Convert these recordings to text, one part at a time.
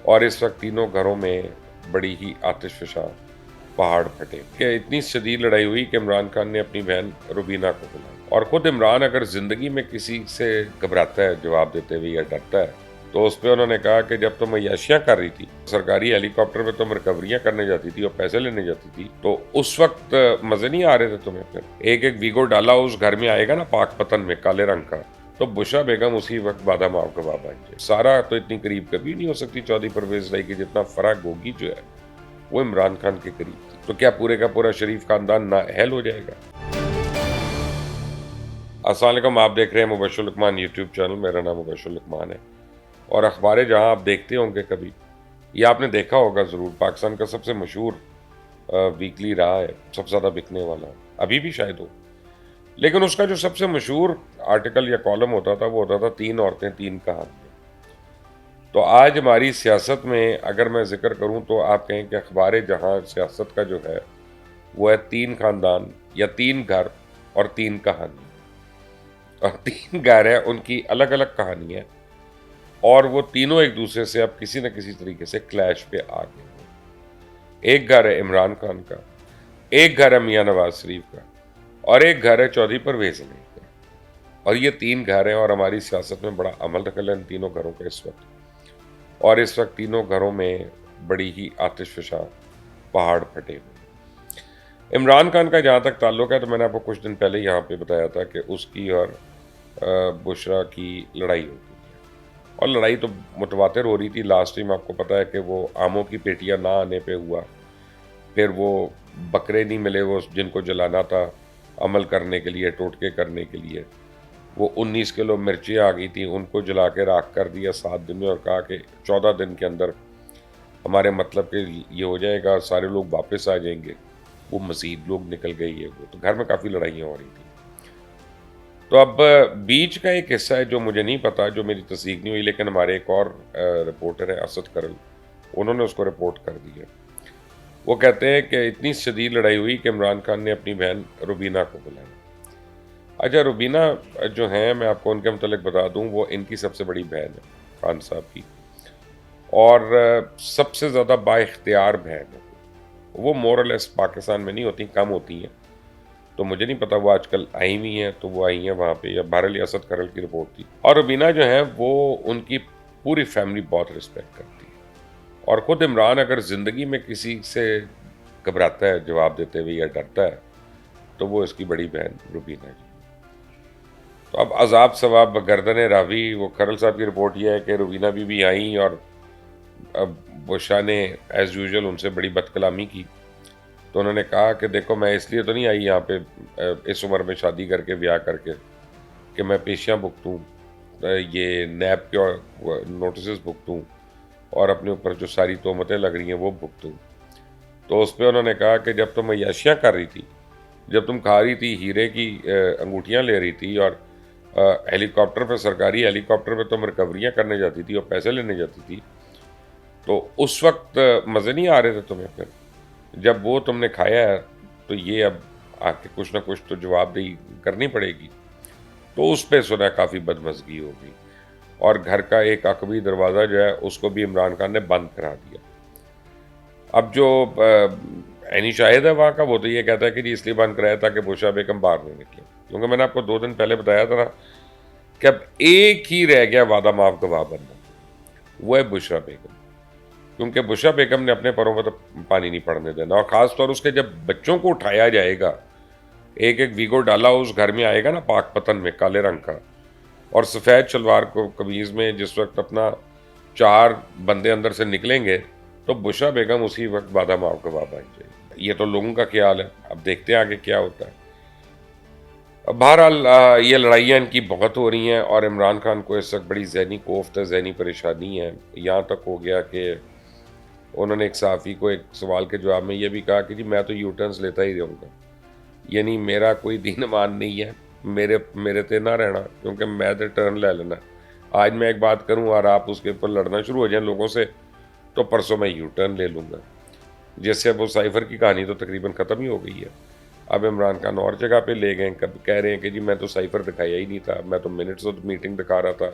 اور اس وقت تینوں گھروں میں بڑی ہی آتش فشاں پہاڑ پھٹے کہ اتنی شدید لڑائی ہوئی کہ عمران خان نے اپنی بہن روبینہ کو بلایا، اور خود عمران اگر زندگی میں کسی سے گھبراتا ہے جواب دیتے ہوئے یا ڈرتا ہے تو اس پہ انہوں نے کہا کہ جب تم عیاشیاں کر رہی تھی، سرکاری ہیلی کاپٹر میں تم ریکوریاں کرنے جاتی تھی اور پیسے لینے جاتی تھی، تو اس وقت مزے نہیں آ رہے تھے تمہیں؟ پھر ایک ایک ویگو ڈالا اس گھر میں آئے گا نا پاک پتن میں کالے رنگ کا، تو بشرا بیگم اسی وقت بادام آپ کا بابا بن جائے۔ سارا تو اتنی قریب کبھی نہیں ہو سکتی چودھری پرویز لائی کی، جتنا فرق ہوگی جو ہے وہ عمران خان کے قریب تھی، تو کیا پورے کا پورا شریف خاندان نااہل ہو جائے گا؟ السلام علیکم، آپ دیکھ رہے ہیں مبشر لقمان یوٹیوب چینل، میرا نام مبشر لقمان ہے، اور اخبار جہاں آپ دیکھتے ہوں گے کبھی، یہ آپ نے دیکھا ہوگا ضرور، پاکستان کا سب سے مشہور ویکلی رہا ہے، سب سے زیادہ بکنے والا، ابھی بھی شاید ہو، لیکن اس کا جو سب سے مشہور آرٹیکل یا کالم ہوتا تھا وہ ہوتا تھا 3 عورتیں 3 کہانیاں۔ تو آج ہماری سیاست میں اگر میں ذکر کروں تو آپ کہیں کہ اخبار جہاں سیاست کا جو ہے وہ ہے 3 خاندان یا 3 گھر اور 3 کہانیاں، اور 3 گھر ہیں، ان کی الگ الگ کہانی ہے، اور وہ تینوں ایک دوسرے سے اب کسی نہ کسی طریقے سے کلیش پہ آ گئے ہیں۔ ایک گھر ہے عمران خان کا، ایک گھر ہے میاں نواز شریف کا، اور ایک گھر ہے چودھری پرویز علی کا، اور یہ 3 گھر ہیں، اور ہماری سیاست میں بڑا عمل دخل ہے ان تینوں گھروں کا اس وقت، اور اس وقت تینوں گھروں میں بڑی ہی آتش فشاں پہاڑ پھٹے ہوئے۔ عمران خان کا جہاں تک تعلق ہے تو میں نے آپ کو کچھ دن پہلے یہاں پہ بتایا تھا کہ اس کی اور بشرا کی لڑائی ہو گئی ہے، اور لڑائی تو متواتر ہو رہی تھی، لاسٹ ٹائم آپ کو پتا ہے کہ وہ آموں کی پیٹیاں نہ آنے پہ ہوا، پھر وہ بکرے نہیں ملے وہ جن کو جلانا تھا عمل کرنے کے لیے، ٹوٹکے کرنے کے لیے، وہ 19 کلو مرچیں آ گئی تھیں، ان کو جلا کے راکھ کر دیا 7 دن میں، اور کہا کہ 14 دن کے اندر ہمارے مطلب کہ یہ ہو جائے گا، سارے لوگ واپس آ جائیں گے، وہ مزید لوگ نکل گئے، یہ وہ تو گھر میں کافی لڑائیاں ہو رہی تھیں۔ تو اب بیچ کا ایک حصہ ہے جو مجھے نہیں پتا، جو میری تصدیق نہیں ہوئی، لیکن ہمارے ایک اور رپورٹر ہے اسد کرل، انہوں نے اس کو رپورٹ کر دی ہے۔ وہ کہتے ہیں کہ اتنی شدید لڑائی ہوئی کہ عمران خان نے اپنی بہن روبینہ کو بلایا۔ اچھا، روبینہ جو ہیں، میں آپ کو ان کے متعلق بتا دوں، وہ ان کی سب سے بڑی بہن ہے خان صاحب کی، اور سب سے زیادہ با اختیار بہن ہے۔ وہ مورلیس پاکستان میں نہیں ہوتی، کم ہوتی ہیں، تو مجھے نہیں پتا وہ آج کل آئی ہوئی ہیں تو وہ آئی ہیں وہاں پہ، یا بہرحال اسد کرل کی رپورٹ تھی۔ اور روبینہ جو ہیں وہ ان کی پوری فیملی بہت رسپیکٹ کرتی ہے، اور خود عمران اگر زندگی میں کسی سے گھبراتا ہے جواب دیتے ہوئے یا ڈرتا ہے تو وہ اس کی بڑی بہن روبینہ جی۔ تو اب عذاب ثواب گردن راوی، وہ کرل صاحب کی رپورٹ یہ ہے کہ روبینہ بھی آئیں، اور اب بشرا نے ایز یوزول ان سے بڑی بد کلامی کی، تو انہوں نے کہا کہ دیکھو میں اس لیے تو نہیں آئی یہاں پہ اس عمر میں شادی کر کے بیاہ کر کے کہ میں پیشیاں بھگتوں، یہ نیب کے نوٹسز بھگتوں، اور اپنے اوپر جو ساری تہمتیں لگ رہی ہیں وہ بھگتوں۔ تو اس پہ انہوں نے کہا کہ جب تم عیاشیاں کر رہی تھی، جب تم کھا رہی تھی ہیرے کی انگوٹھیاں لے رہی تھی، اور ہیلی کاپٹر پہ سرکاری ہیلی کاپٹر پہ تم ریکوریاں کرنے جاتی تھی اور پیسے لینے جاتی تھی، تو اس وقت مزے نہیں آ رہے تھے تمہیں؟ پھر جب وہ تم نے کھایا ہے تو یہ اب آ کے کچھ نہ کچھ تو جواب دہی کرنی پڑے گی۔ تو اس پہ سنا کافی بدمزگی ہو گئی، اور گھر کا ایک عقبی دروازہ جو ہے اس کو بھی عمران خان نے بند کرا دیا۔ اب جو عینی شاہد ہے وہاں کا، وہ تو یہ کہتا ہے کہ جی اس لیے بند کرایا تاکہ بشرا بیگم باہر نہیں نکلے، کیونکہ میں نے آپ کو 2 دن پہلے بتایا تھا کہ اب ایک ہی رہ گیا وعدہ معاف گواہ بننا، وہ ہے بشرا بیگم، کیونکہ بشرا بیگم نے اپنے پروں پر پانی نہیں پڑنے دینا، اور خاص طور اس کے جب بچوں کو اٹھایا جائے گا، ایک ایک ویگو ڈالا اس گھر میں آئے گا نا پاک پتن میں کالے رنگ کا، اور سفید شلوار کو قمیض میں جس وقت اپنا 4 بندے اندر سے نکلیں گے تو بشرا بیگم اسی وقت بادام آپ کا بابا بن جائے گی۔ یہ تو لوگوں کا خیال ہے، اب دیکھتے ہیں آگے کیا ہوتا ہے۔ بہرحال یہ لڑائیاں ان کی بہت ہو رہی ہیں، اور عمران خان کو اس وقت بڑی ذہنی کوفت ہے، ذہنی پریشانی ہے، یہاں تک ہو گیا کہ انہوں نے ایک صحافی کو ایک سوال کے جواب میں یہ بھی کہا کہ جی میں تو یو ٹرنز لیتا ہی رہوں گا، یعنی میرا کوئی دین ایمان نہیں ہے، میرے تے نہ رہنا، کیونکہ میں تو ٹرن لے لینا، آج میں ایک بات کروں اور آپ اس کے اوپر لڑنا شروع ہو جائیں لوگوں سے تو پرسوں میں یو ٹرن لے لوں گا۔ جیسے اب وہ سائفر کی کہانی تو تقریباً ختم ہی ہو گئی ہے، اب عمران خان اور جگہ پہ لے گئے، کب کہہ رہے ہیں کہ جی میں تو سائفر دکھایا ہی نہیں تھا، میں تو منٹس آف میٹنگ دکھا رہا تھا،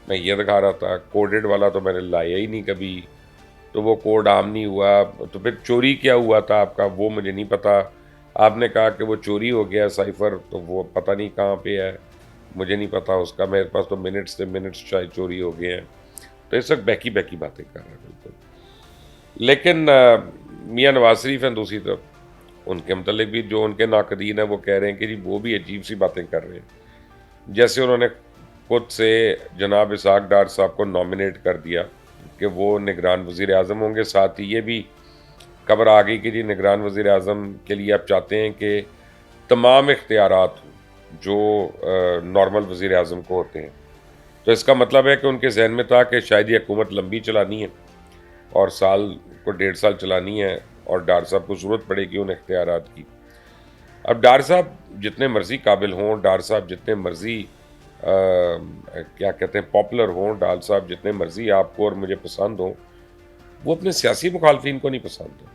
میں یہ دکھا رہا تھا، کوڈڈ والا تو میں نے لایا ہی نہیں کبھی، تو وہ کوڈ عام نہیں ہوا، تو پھر چوری کیا ہوا تھا آپ کا وہ مجھے نہیں پتا، آپ نے کہا کہ وہ چوری ہو گیا سائفر، تو وہ پتہ نہیں کہاں پہ ہے، مجھے نہیں پتا اس کا، میرے پاس تو منٹس سے منٹس شاید چوری ہو گئے ہیں، تو اس وقت بیکی بیکی باتیں کر رہے ہیں بالکل۔ لیکن میاں نواز شریف ہیں دوسری طرف، ان کے متعلق بھی جو ان کے ناقدین ہیں وہ کہہ رہے ہیں کہ جی وہ بھی عجیب سی باتیں کر رہے ہیں، جیسے انہوں نے خود سے جناب اسحاق ڈار صاحب کو نامنیٹ کر دیا کہ وہ نگران وزیر اعظم ہوں گے، ساتھ ہی یہ بھی خبر آ گئی کہ جی نگران وزیر اعظم کے لیے آپ چاہتے ہیں کہ تمام اختیارات جو نارمل وزیر اعظم کو ہوتے ہیں، تو اس کا مطلب ہے کہ ان کے ذہن میں تھا کہ شاید یہ حکومت لمبی چلانی ہے اور سال کو 1.5 سال چلانی ہے، اور ڈار صاحب کو ضرورت پڑے گی ان اختیارات کی۔ اب ڈار صاحب جتنے مرضی قابل ہوں، ڈار صاحب جتنے مرضی کیا کہتے ہیں پاپولر ہوں، ڈار صاحب جتنے مرضی آپ کو اور مجھے پسند ہوں، وہ اپنے سیاسی مخالفین کو نہیں پسند ہیں،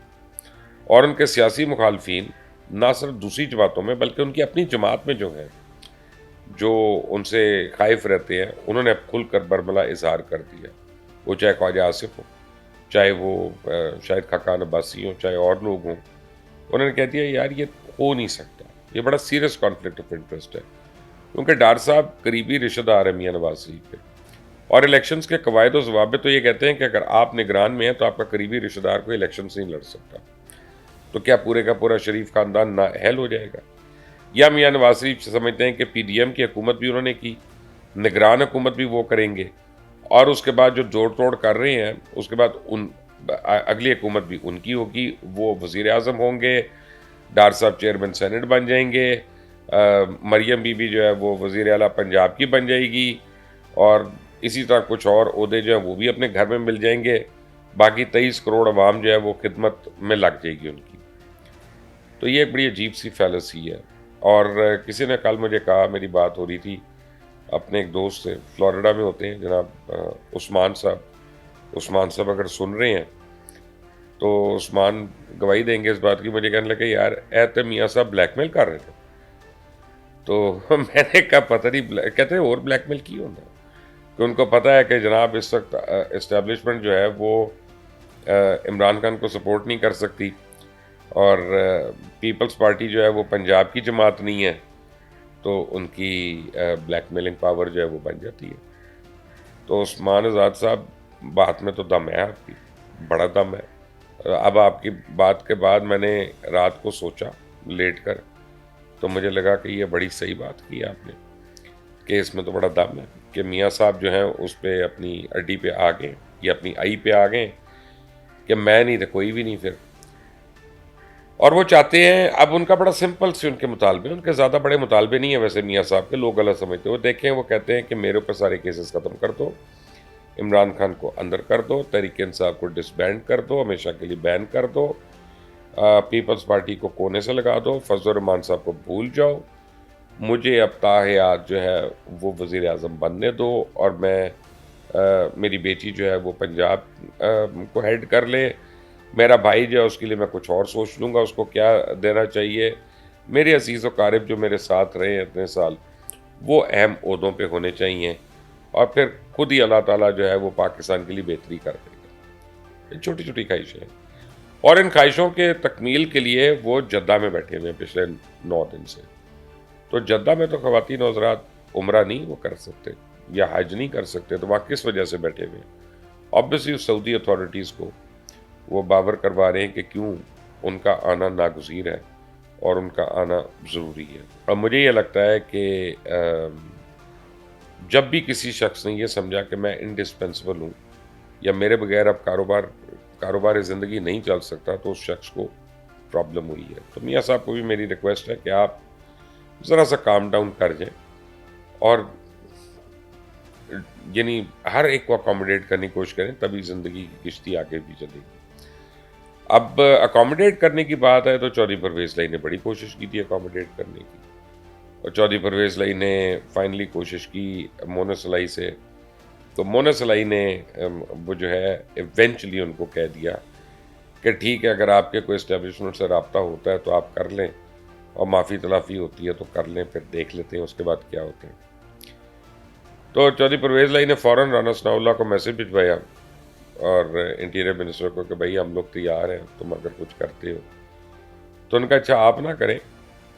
اور ان کے سیاسی مخالفین نہ صرف دوسری جماعتوں میں بلکہ ان کی اپنی جماعت میں جو ہیں، جو ان سے خائف رہتے ہیں، انہوں نے اب کھل کر برملا اظہار کر دیا، وہ چاہے خواجہ آصف ہو، چاہے وہ شاہد خاقان عباسی ہوں، چاہے اور لوگ ہوں، انہوں نے کہہ دیا یار یہ ہو نہیں سکتا، یہ بڑا سیریس کانفلکٹ آف انٹرسٹ ہے، کیونکہ ڈار صاحب قریبی رشتہ دار ہیں میاں نواز شریف کے، اور الیکشنز کے قواعد و ضوابط تو یہ کہتے ہیں کہ اگر آپ نگران میں ہیں تو آپ کا قریبی رشتہ دار کوئی الیکشن سے نہیں لڑ سکتا، تو کیا پورے کا پورا شریف خاندان نااہل ہو جائے گا؟ یا میاں نواز شریف سمجھتے ہیں کہ پی ڈی ایم کی حکومت بھی انہوں نے کی، نگران حکومت بھی وہ کریں گے، اور اس کے بعد جو جوڑ توڑ کر رہے ہیں اس کے بعد اگلی حکومت بھی ان کی ہوگی، وہ وزیر اعظم ہوں گے، ڈار صاحب چیئرمین سینٹ بن جائیں گے، مریم بی بی جو ہے وہ وزیر اعلیٰ پنجاب کی بن جائے گی، اور اسی طرح کچھ اور عہدے جو ہیں وہ بھی اپنے گھر میں مل جائیں گے، باقی 23 کروڑ عوام جو ہے وہ خدمت میں لگ جائے گی ان کی۔ تو یہ ایک بڑی عجیب سی فیلسی ہے، اور کسی نے کل مجھے کہا، میری بات ہو رہی تھی اپنے ایک دوست سے، فلوریڈا میں ہوتے ہیں جناب عثمان صاحب اگر سن رہے ہیں تو عثمان گواہی دیں گے اس بات کی، مجھے کہنے لگے یار ایتے میاں صاحب بلیک میل کر رہے تھے، تو میں نے کہا پتہ نہیں، کہتے ہیں اور بلیک میل کی ہونا، کہ ان کو پتہ ہے کہ جناب اس وقت اسٹیبلشمنٹ جو ہے وہ عمران خان کو سپورٹ نہیں کر سکتی، اور پیپلز پارٹی جو ہے وہ پنجاب کی جماعت نہیں ہے، تو ان کی بلیک میلنگ پاور جو ہے وہ بن جاتی ہے۔ تو عثمان آزاد صاحب بات میں تو دم ہے آپ کی، بڑا دم ہے۔ اب آپ کی بات کے بعد میں نے رات کو سوچا لیٹ کر، تو مجھے لگا کہ یہ بڑی صحیح بات کی آپ نے، کہ اس میں تو بڑا دم ہے کہ میاں صاحب جو ہیں اس پہ اپنی اڈی پہ آ گئے، یا اپنی آئی پہ آ گئے کہ میں نہیں تو کوئی بھی نہیں پھر، اور وہ چاہتے ہیں، اب ان کا بڑا سمپل سے ان کے مطالبے، ان کے زیادہ بڑے مطالبے نہیں ہیں ویسے میاں صاحب کے، لوگ غلط سمجھتے ہیں، وہ دیکھیں وہ کہتے ہیں کہ میرے اوپر سارے کیسز ختم کر دو، عمران خان کو اندر کر دو، تحریک انصاف کو ڈسبینڈ کر دو، ہمیشہ کے لیے بین کر دو، پیپلز پارٹی کو کونے سے لگا دو، فضل الرحمان صاحب کو بھول جاؤ، مجھے اب تاحیات جو ہے وہ وزیر اعظم بننے دو، اور میں میری بیٹی جو ہے وہ پنجاب کو ہیڈ کر لے، میرا بھائی جو ہے اس کے لیے میں کچھ اور سوچ لوں گا اس کو کیا دینا چاہیے، میرے عزیز و قارب جو میرے ساتھ رہے ہیں اتنے سال وہ اہم عہدوں پہ ہونے چاہیے، اور پھر خود ہی اللہ تعالیٰ جو ہے وہ پاکستان کے لیے بہتری کر دے گا۔ یہ چھوٹی چھوٹی خواہشیں ہیں، اور ان خواہشوں کے تکمیل کے لیے وہ جدہ میں بیٹھے ہوئے ہیں پچھلے 9 دن سے، تو جدہ میں تو خواتین و حضرات عمرہ نہیں وہ کر سکتے یا حج نہیں کر سکتے، تو وہاں کس وجہ سے بیٹھے ہوئے ہیں؟ آبویسلی سعودی اتھارٹیز کو وہ باور کروا رہے ہیں کہ کیوں ان کا آنا ناگزیر ہے اور ان کا آنا ضروری ہے۔ اور مجھے یہ لگتا ہے کہ جب بھی کسی شخص نے یہ سمجھا کہ میں انڈسپینسبل ہوں یا میرے بغیر اب کاروبار زندگی نہیں چل سکتا، تو اس شخص کو پرابلم ہوئی ہے۔ تو میاں صاحب کو بھی میری ریکویسٹ ہے کہ آپ ذرا سا کام ڈاؤن کر جائیں، اور یعنی ہر ایک کو اکوموڈیٹ کرنے کی کوشش کریں، تبھی زندگی کی کشتی آگے بھی چلے گی۔ اب اکوموڈیٹ کرنے کی بات ہے تو چودھری پرویز لائی نے بڑی کوشش کی تھی اکوموڈیٹ کرنے کی، اور چودھری پرویز لائی نے فائنلی کوشش کی مونس الائی سے، تو مونس الائی نے وہ جو ہے ایونچولی ان کو کہہ دیا کہ ٹھیک ہے، اگر آپ کے کوئی اسٹیبلشمنٹ سے رابطہ ہوتا ہے تو آپ کر لیں، اور معافی تلافی ہوتی ہے تو کر لیں، پھر دیکھ لیتے ہیں اس کے بعد کیا ہوتے ہیں۔ تو چودھری پرویز لائی نے فوراً رانا ثناء اللہ کو میسج بھجوایا اور انٹیریئر منسٹر کو کہ بھائی ہم لوگ تیار ہیں، تم اگر کچھ کرتے ہو تو ان کا اچھا آپ نہ کریں،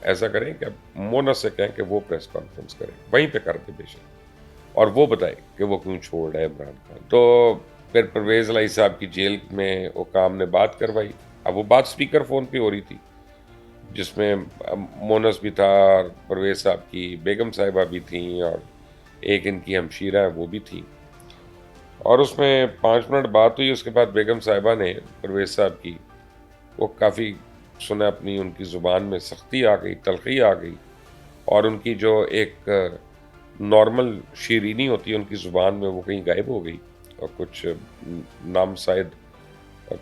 ایسا کریں کہ مونس سے کہیں کہ وہ پریس کانفرنس کریں، وہیں پہ کر دیں بے شک، اور وہ بتائے کہ وہ کیوں چھوڑ رہے عمران خان۔ تو پھر پرویز لائی صاحب کی جیل میں حکام نے بات کروائی۔ اب وہ بات سپیکر فون پہ ہو رہی تھی، جس میں مونس بھی تھا، اور پرویز صاحب کی بیگم صاحبہ بھی تھیں، اور ایک ان کی ہمشیرہ وہ بھی تھیں، اور اس میں 5 منٹ بات ہوئی۔ اس کے بعد بیگم صاحبہ نے پرویز صاحب کی، وہ کافی سنا، اپنی ان کی زبان میں سختی آ گئی، تلخی آ گئی، اور ان کی جو ایک نارمل شیرینی ہوتی ہے ان کی زبان میں، وہ کہیں غائب ہو گئی، اور کچھ نامزائد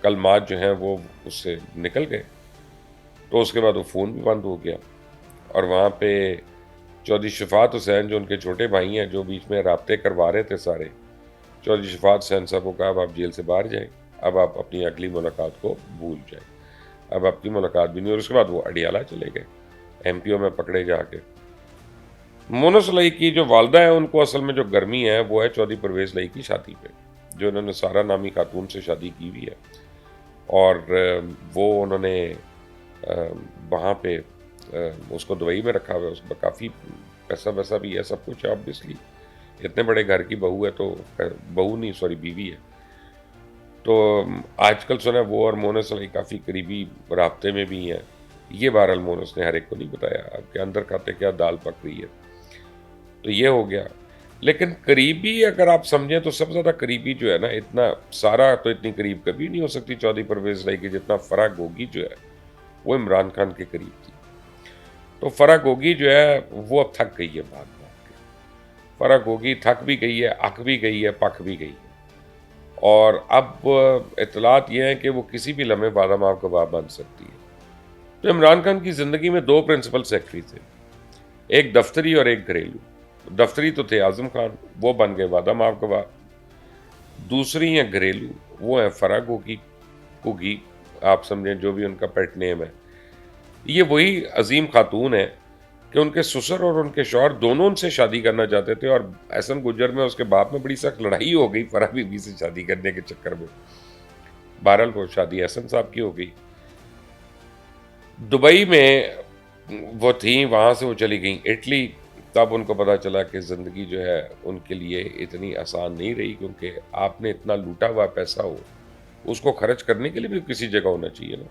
کلمات جو ہیں وہ اس سے نکل گئے۔ تو اس کے بعد وہ فون بھی بند ہو گیا، اور وہاں پہ چودھری شفاعت حسین جو ان کے چھوٹے بھائی ہیں، جو بیچ میں رابطے کروا رہے تھے سارے، چودھری شفاعت حسین صاحب کو کہا اب آپ جیل سے باہر جائیں، اب آپ اپنی اگلی ملاقات کو بھول جائیں، اب آپ کی ملاقات بھی نہیں۔ اور اس کے بعد وہ اڈیالہ چلے گئے، ایم پی او میں پکڑے جا کے۔ مونس لائی کی جو والدہ ہیں، ان کو اصل میں جو گرمی ہے وہ ہے چودھری پرویز لائی کی شادی پہ، جو انہوں نے سارا نامی خاتون سے شادی کی ہوئی ہے، اور وہ انہوں نے وہاں پہ اس کو دبئی میں رکھا ہوا ہے، اس میں کافی پیسہ ویسا بھی ہے، سب کچھ ہے، آبویسلی اتنے بڑے گھر کی بہو ہے، تو بہو نہیں سوری بیوی ہے۔ تو آج کل سنا وہ اور مونس لائی کافی قریبی رابطے میں بھی ہیں۔ یہ بہرحال مونس نے ہر ایک کو نہیں بتایا، اب کے اندر کھاتے کیا دال پک رہی ہے۔ تو یہ ہو گیا، لیکن قریبی اگر آپ سمجھیں تو سب سے زیادہ قریبی جو ہے نا، اتنا سارا تو اتنی قریب کبھی نہیں ہو سکتی چودھری پرویز لائی کی، جتنا فرح گوگی جو ہے وہ عمران خان کے قریب تھی۔ تو فرح گوگی جو ہے وہ اب تھک گئی ہے بات بات کے، فرح گوگی تھک بھی گئی ہے، اک بھی گئی ہے، پک بھی گئی ہے، اور اب اطلاعات یہ ہیں کہ وہ کسی بھی لمحے وعدہ معاف گواہ بن سکتی ہے۔ تو عمران خان کی زندگی میں 2 پرنسپل سیکرٹری تھے، ایک دفتری اور ایک گھریلو۔ دفتری تو تھے اعظم خان، وہ بن گئے وعدہ معاف گواہ۔ دوسری ہیں گھریلو، وہ ہیں فرح گوگی، گوگی آپ سمجھیں، جو بھی ان کا پیٹ نیم ہے۔ یہ وہی عظیم خاتون ہے کہ ان کے سسر اور ان کے شوہر دونوں ان سے شادی کرنا چاہتے تھے، اور احسن گجر میں اس کے باپ میں بڑی سخت لڑائی ہو گئی فرح بی بی سے شادی کرنے کے چکر میں۔ بہرحال وہ شادی احسن صاحب کی ہو گئی۔ دبئی میں وہ تھیں، وہاں سے وہ چلی گئیں اٹلی۔ تب ان کو پتا چلا کہ زندگی جو ہے ان کے لیے اتنی آسان نہیں رہی، کیونکہ آپ نے اتنا لوٹا ہوا پیسہ ہو، اس کو خرچ کرنے کے لیے بھی کسی جگہ ہونا چاہیے نا،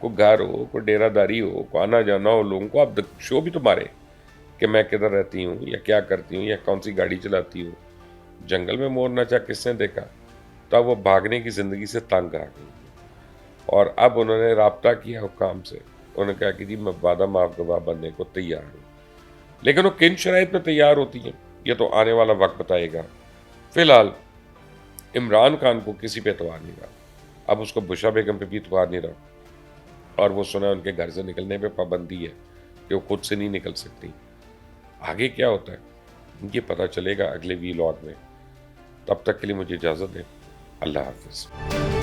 کوئی گھر ہو، کوئی ڈیرہ داری ہو، کوئی آنا جانا ہو لوگوں کو۔ آپ شو بھی تو مارے کہ میں کدھر رہتی ہوں، یا کیا کرتی ہوں، یا کون سی گاڑی چلاتی ہوں۔ جنگل میں مور ناچا کس نے دیکھا؟ تب وہ بھاگنے کی زندگی سے تنگ آ گئی، اور اب انہوں نے رابطہ کیا حکام سے، انہوں نے کہا کہ جی میں وعدہ معاف گواہ بننے کو تیار ہوں، لیکن وہ کن شرائط میں تیار ہوتی ہیں یہ تو آنے والا وقت بتائے گا۔ فی الحال عمران خان کو کسی پہ اعتبار نہیں رہا، اب اس کو بشرا بیگم پہ بھی اعتبار نہیں رہا، اور وہ سنا ان کے گھر سے نکلنے پہ پابندی ہے کہ وہ خود سے نہیں نکل سکتی۔ آگے کیا ہوتا ہے یہ پتہ چلے گا اگلے وی لاگ میں، تب تک کے لیے مجھے اجازت دیں، اللہ حافظ۔